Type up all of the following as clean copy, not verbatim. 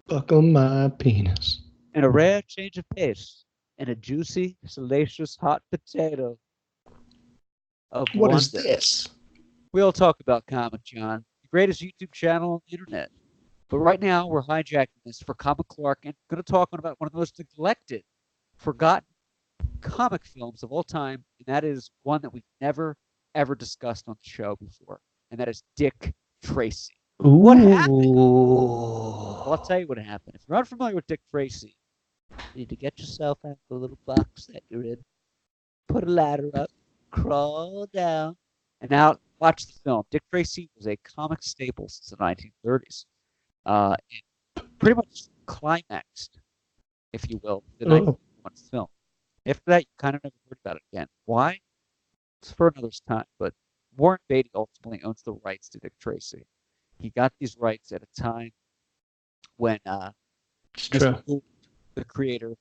Buckle my penis. and a rare change of pace, and a juicy, salacious hot potato of What is wonder. this? We'll talk about Comic John, the greatest YouTube channel on the internet. But right now, we're hijacking this for Comic Clark and going to talk about one of the most neglected, forgotten comic films of all time, and that is one that we've never, ever discussed on the show before, and that is Dick Tracy. What happened? Well, I'll Ooh. tell you what happened. If you're unfamiliar with Dick Tracy, you need to get yourself out of the little box that you're in, put a ladder up, crawl down, and now watch the film. Dick Tracy was a comic staple since the 1930s. It pretty much climaxed, if you will, the Oh. 1931 film. After that, you kind of never heard about it again. Why? It's for another time. But Warren Beatty ultimately owns the rights to Dick Tracy. He got these rights at a time when It's Mr. true. Gould, the creator,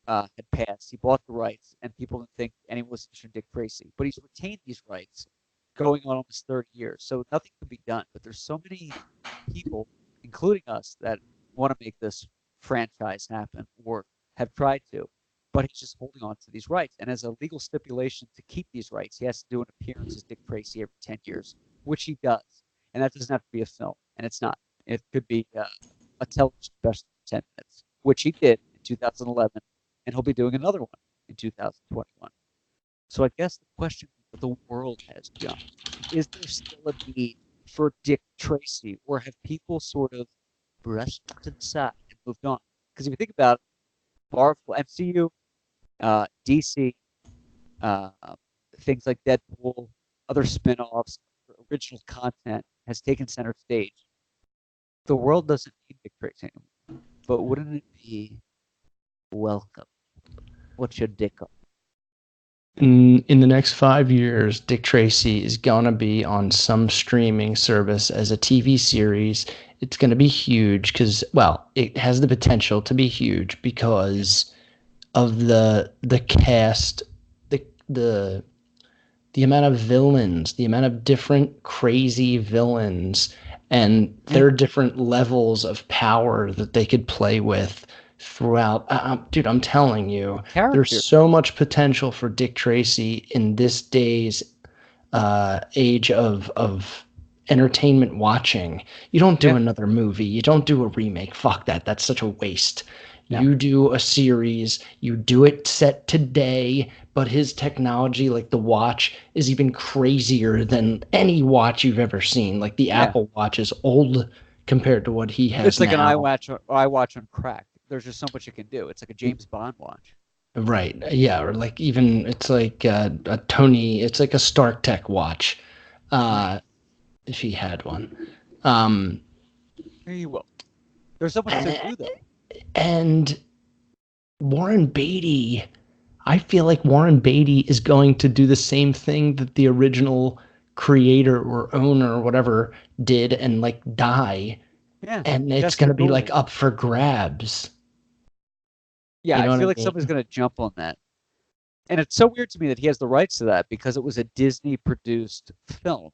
had passed. He bought the rights, and people didn't think anyone was interested in Dick Tracy. But he's retained these rights going on almost 30 years. So nothing can be done. But there's so many people, including us, that want to make this franchise happen or have tried to. But he's just holding on to these rights. And as a legal stipulation to keep these rights, he has to do an appearance as Dick Tracy every 10 years, which he does. And that doesn't have to be a film. And it's not. It could be a television special for 10 minutes, which he did in 2011. And he'll be doing another one in 2021. So I guess the question that the world has, John, is there still a need for Dick Tracy, or have people sort of brushed it to the side and moved on? Because if you think about it, Marvel, MCU, DC, uh, things like Deadpool, other spin-offs, original content has taken center stage. The world doesn't need Dick Tracy anymore, but wouldn't it be welcome? What's your dick on? In the next 5 years, Dick Tracy is gonna be on some streaming service as a TV series. It's gonna be huge because, well, it has the potential to be huge because of the cast, the the amount of villains, the amount of different crazy villains, and Yeah, their different levels of power that they could play with throughout. Dude, I'm telling you, the there's character. so much potential for Dick Tracy in this day's age of entertainment watching. You don't do Yeah, another movie. You don't do a remake. Fuck that. That's such a waste. no. You do a series. You do it set today, but his technology, like the watch, is even crazier than any watch you've ever seen. Like the Yeah, Apple Watch is old compared to what he it's has like an now. iWatch on crack. There's just so much it can do. It's like a James Bond watch. Right. Yeah. Or like even it's like a Tony. It's like a Stark Tech watch. Right. Uh, if he had one. Um, He will. There's so much to do though. and Warren Beatty, I feel like Warren Beatty is going to do the same thing that the original creator or owner or whatever did and like die. Yeah, And it's going Chester to be like Gould. up for grabs. Yeah, You I know what feel I like somebody's mean? gonna jump on that. And it's so weird to me that he has the rights to that because it was a Disney produced film.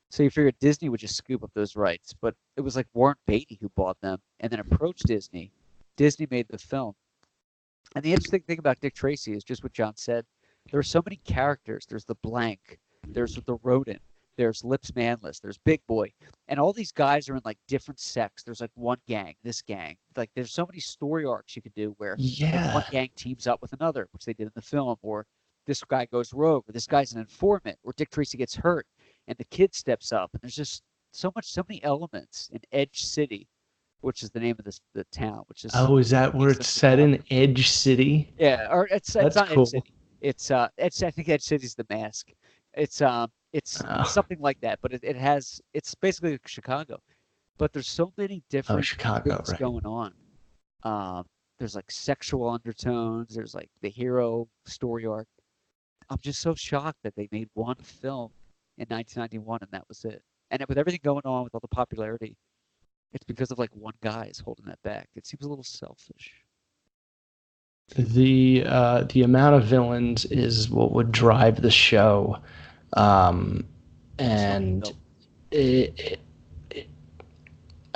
So you figure Disney would just scoop up those rights, but it was like Warren Beatty who bought them and then approached Disney. Disney made the film. And the interesting thing about Dick Tracy is just what John said. There are so many characters. There's the blank, there's the rodent, there's Lips Manless, there's Big Boy, and all these guys are in like different sects. There's like one gang, this gang. Like there's so many story arcs you could do where like one Yeah. gang teams up with another, which they did in the film, or this guy goes rogue, or this guy's an informant, or Dick Tracy gets hurt and the kid steps up, and there's just so many elements in Edge City, which is the name of this the town, which is Oh, is that where makes it's them set Chicago. in Edge City? Yeah, or it's That's not Edge cool. City. It's I think Edge City's the mask. It's Oh, something like that, but it has it's basically like Chicago. But there's so many oh, different Chicago, things right. going on. Um, there's like sexual undertones. There's like the hero story arc. I'm just so shocked that they made one film in 1991 and that was it. And with everything going on with all the popularity, it's because of like one guy is holding that back. It seems a little selfish. The amount of villains is what would drive the show. Um, So many and villains. it,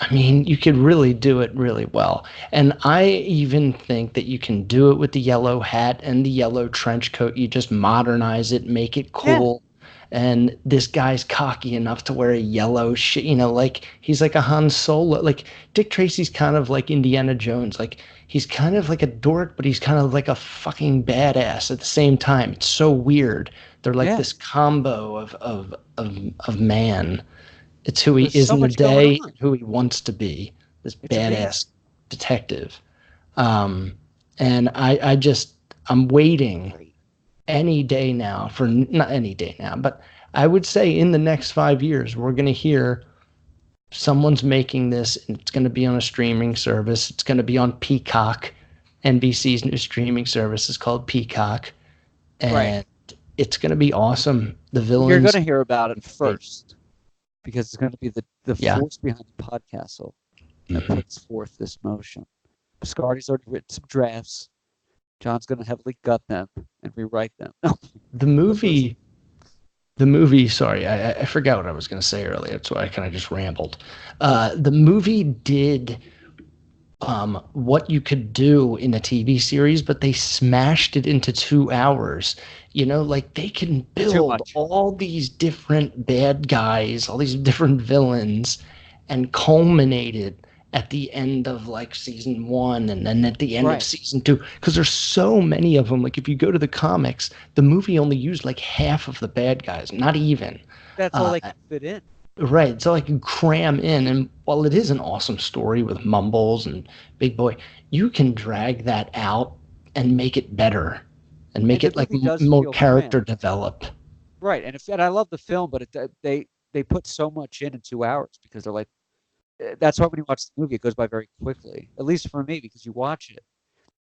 I mean, you could really do it really well. And I even think that you can do it with the yellow hat and the yellow trench coat. You just modernize it, make it Yeah, cool. And this guy's cocky enough to wear a yellow shit, like he's like a Han Solo. Like Dick Tracy's kind of like Indiana Jones. Like he's kind of like a dork, but he's kind of like a fucking badass at the same time. It's so weird. They're like yeah. this combo of man. It's who he There's is so in the much going day on. and who he wants to be. This It's badass amazing. detective. Um, and I'm waiting Great. any day now for not any day now, but I would say in the next 5 years, we're going to hear someone's making this and it's going to be on a streaming service. It's going to be on Peacock. NBC's new streaming service is called Peacock. Right. And it's going to be awesome. The You're villains, gonna hear about it great. first because it's gonna be the Yeah. force behind the podcastle that Mhm. puts forth this motion. Biscardi's already written some drafts. John's gonna heavily gut them and rewrite them. The But listen, movie the movie, sorry, I forgot what I was going to say earlier. That's why I kind of just rambled. The movie did what you could do in a TV series, but they smashed it into 2 hours. Like they can too build much. all these different bad guys, all these different villains, and culminate it at the end of like season one and then at the end of Right. season two. Because there's so many of them. Like if you go to the comics, the movie only used like half of the bad guys, not even. That's all Uh, they can fit in. Right. So I can cram in. And while it is an awesome story with Mumbles and Big Boy, you can drag that out and make it better and And make the it like movie does more feel character cramped. develop. Right. And I love the film, but they put so much in 2 hours because they're like that's why when you watch the movie, it goes by very quickly. At least for me, because you watch it,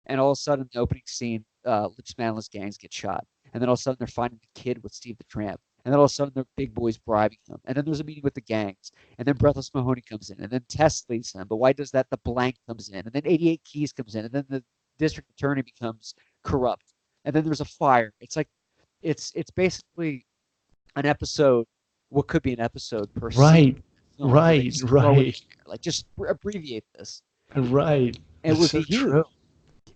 and all of a sudden, the opening scene, Lips Manless gangs get shot, and then all of a sudden they're finding the kid with Steve the Tramp, and then all of a sudden they're big boys bribing him, and then there's a meeting with the gangs, and then Breathless Mahoney comes in, and then Tess leaves him, but why does that? The blank comes in, and then 88 Keys comes in, and then the district attorney becomes corrupt, and then there's a fire. It's like it's basically an episode, what could be an episode per scene Right. film where they Right. just throw it in Right. there, like just abbreviate this, Right. and it That's would so be huge. true.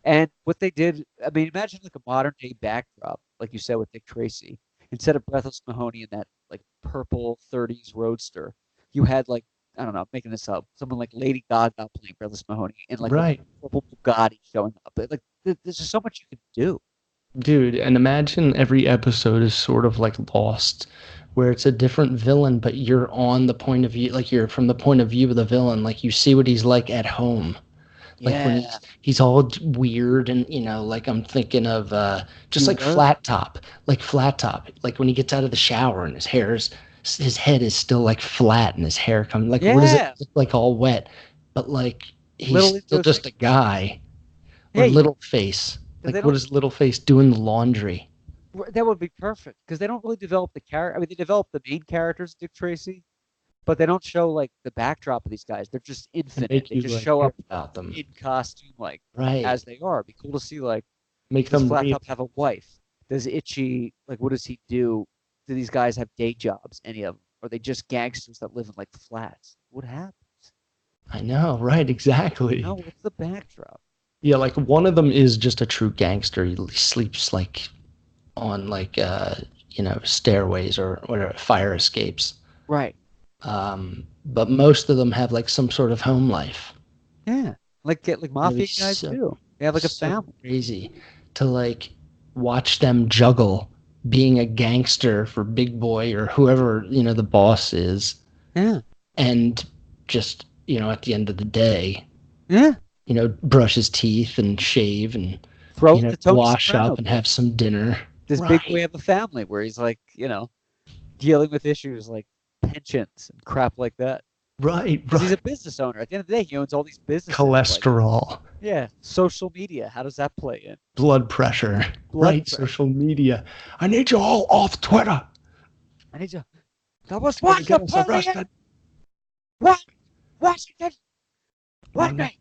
And what they did, I mean, imagine like a modern day backdrop, like you said with Dick Tracy. Instead of Breathless Mahoney in that like purple 30s roadster, you had like, I don't know, I'm making this up, someone like Lady Gaga playing Breathless Mahoney in like a Right. purple Bugatti showing up. Like, there's just so much you can do. Dude, and imagine every episode is sort of like Lost, where it's a different villain, but you're on the point of view, like you're from the point of view of the villain. Like you see what he's like at home. Like when Yeah. he's all weird and like I'm thinking of just You like were? flat top, like when he gets out of the shower and his head is still like flat and his hair comes like what does it Yeah. look like all wet, but like he's Little still just a idiosyncrasy. guy. Or Yeah, little face, because they like what don't is little face doing the laundry? that would be perfect because they don't really develop the character. I mean, they develop the main characters, Dick Tracy, but they don't show like the backdrop of these guys. They're just And infinite. make They you just like show care up about them. in costume like Right. as they are. It'd be cool to see like Make does them Flat real. Top have a wife? Does Itchy like what does he do? Do these guys have day jobs? Any of them? Are they just gangsters that live in like flats? What happens? I know, right, exactly. No, what's the backdrop? Yeah, like one of them is just a true gangster. He sleeps like on like stairways or whatever, fire escapes. Right. But most of them have like some sort of home life. Yeah. Like get like It'd be mafia guys so too. They have like a so family. crazy to like watch them juggle being a gangster for Big Boy or whoever the boss is, Yeah. and just at the end of the day, Yeah. brush his teeth and shave and Throw it to Tony wash Soprano. up and have some dinner. Does Big Boy Right, have a family where he's like, dealing with issues like pensions and crap like that? right, Because he's a right. business owner. At the end of the day, he owns all these businesses. Like, Cholesterol, yeah, social media. How does that play in? blood pressure, Blood right? pressure. Social media. I need you all off Twitter. I need you. That was Gonna what the get us police. arrested. What? Washington. Oh, What no. me?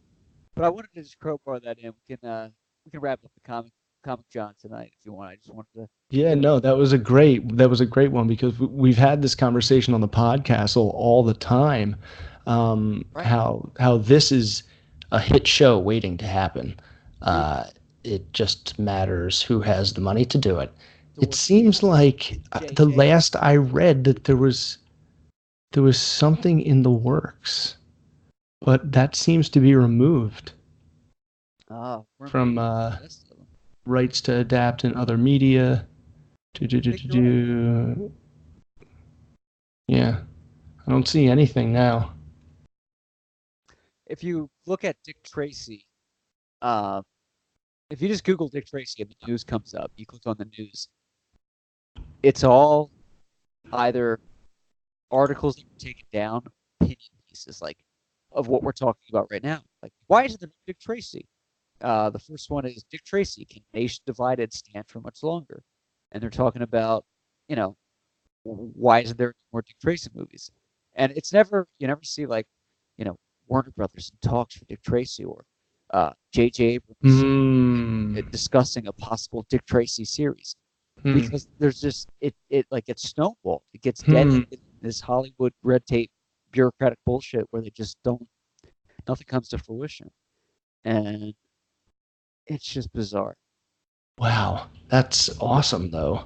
But I wanted to just crowbar that in. We can wrap up the comic John tonight if you want. I just wanted to Yeah, get it. no, that was a great one because we've had this conversation on the podcast all the time. Right. How this is a hit show waiting to happen. Yeah. Uh, it just matters who has the money to do it. So It what's the seems like the JJ? last I read that there was something in the works, but that seems to be removed We're in from the rest of them. rights to adapt in other media. Do, do, I do, think do, you're right. do. Yeah, I don't see anything now. If you look at Dick Tracy, uh, if you just Google Dick Tracy and the news comes up, you click on the news, it's all either articles that were taken down, opinion pieces, like of what we're talking about right now. Like, why isn't there no Dick Tracy? The first one is Dick Tracy. Can nation divided stand for much longer? And they're talking about, you know, why isn't there more Dick Tracy movies? And it's never you never see like, Warner Brothers in talks for Dick Tracy or J.J. Abrams Hmm. discussing a possible Dick Tracy series Hmm. because there's just it like gets snowballed. It gets dead Hmm. in this Hollywood red tape bureaucratic bullshit where they just don't nothing comes to fruition. And it's just bizarre. Wow, that's awesome though.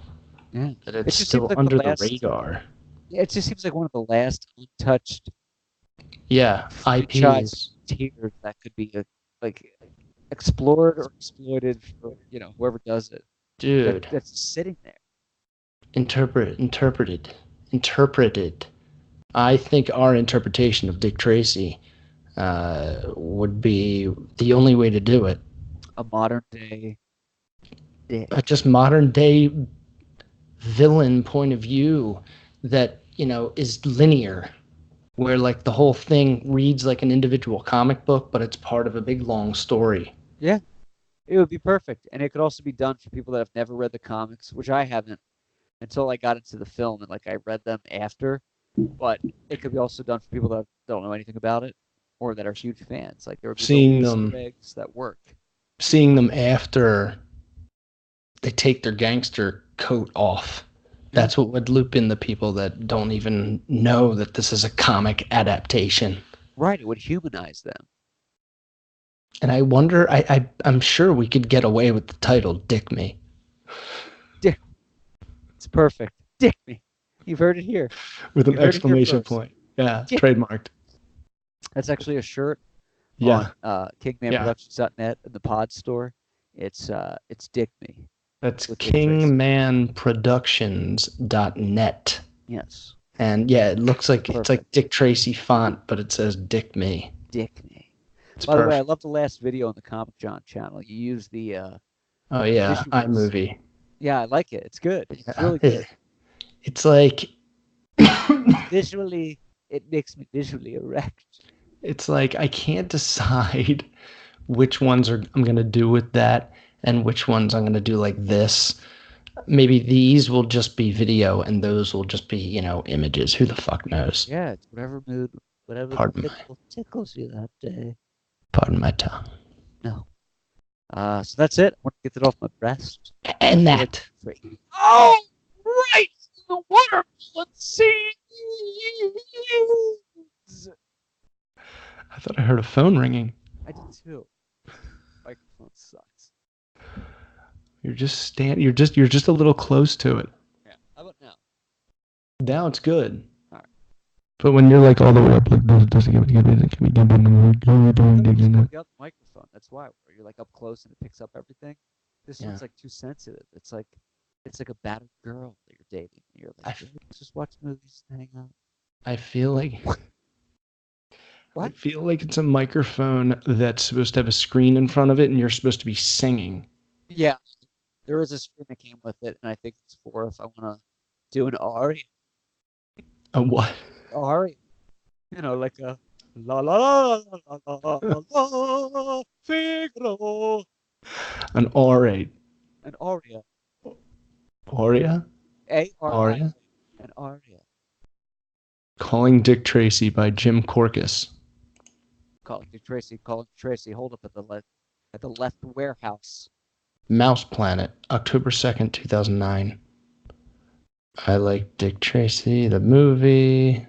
Yeah. That it's It just seems still like the under the last radar. yeah, it just seems like one of the last untouched Yeah, franchise IPs. tiers that could be like explored or exploited for, whoever does it. Dude, That's sitting there. interpreted. I think our interpretation of Dick Tracy would be the only way to do it. A modern day dick. Just modern day villain point of view that, is linear, where like the whole thing reads like an individual comic book, but it's part of a big long story. Yeah, it would be perfect. And it could also be done for people that have never read the comics, which I haven't until I got into the film and like I read them after. But it could be also done for people that don't know anything about it or that are huge fans. Like there would be little Seeing Easter them, eggs that work. seeing them after they take their gangster coat off. Yeah, That's what would loop in the people that don't even know that this is a comic adaptation. right. It would humanize them. And I wonder, I'm sure we could get away with the title Dick Me Dick, it's perfect. Dick me. You've heard it here. with an You heard it here exclamation first. point. Yeah, Dick. trademarked. That's actually a shirt on Yeah, yeah. kingmanproductions.net in the pod store. It's Dick Me That's with Dick Tracy. kingmanproductions.net. Yes, And yeah, it looks like it's like perfect. Dick Tracy font, but it says Dick Me. Dick Me. It's By the way, I perfect. love the last video on the Comic John channel. You use Oh the yeah, visuals. iMovie. Yeah, I like it. It's good. It's Yeah, really good. it's like Visually, it makes me visually erect. it's like I can't decide which ones are I'm gonna do with that and which ones I'm gonna do like this. Maybe these will just be video and those will just be, images. Who the fuck knows? Yeah, it's whatever mood, whatever Pardon my tickles you that day. pardon my tongue. No. So that's it. I want to get it off my breast. I And feel like that. free. Oh, right! The watermelon seeds! I thought I heard a phone ringing. I did too. Microphone sucks. You're just a little close to it. Yeah. How about now? Now it's good. All right. But when you're like all the way up, like this doesn't give me I thought it was going out the microphone. That's why. Where you're like up close and it picks up everything. This Yeah. one's like too sensitive. It's like a battered girl that you're dating. And you're I, like, "Yeah, let's just watch movies and hang out. I feel like I What? feel like it's a microphone that's supposed to have a screen in front of it and you're supposed to be singing. Yeah. There was a screen that came with it, and I think it's for if I want to do an Ari. A what? Ari. Like a la la la la la la la la Figaro. An R8. An aria. Aria? A-R-I-A. Aria? An aria. Calling Dick Tracy by Jim Corcus. Calling Dick Tracy. Calling Dick Tracy. Hold up at the left warehouse. Mouse Planet, October 2nd, 2009. I like Dick Tracy, the movie.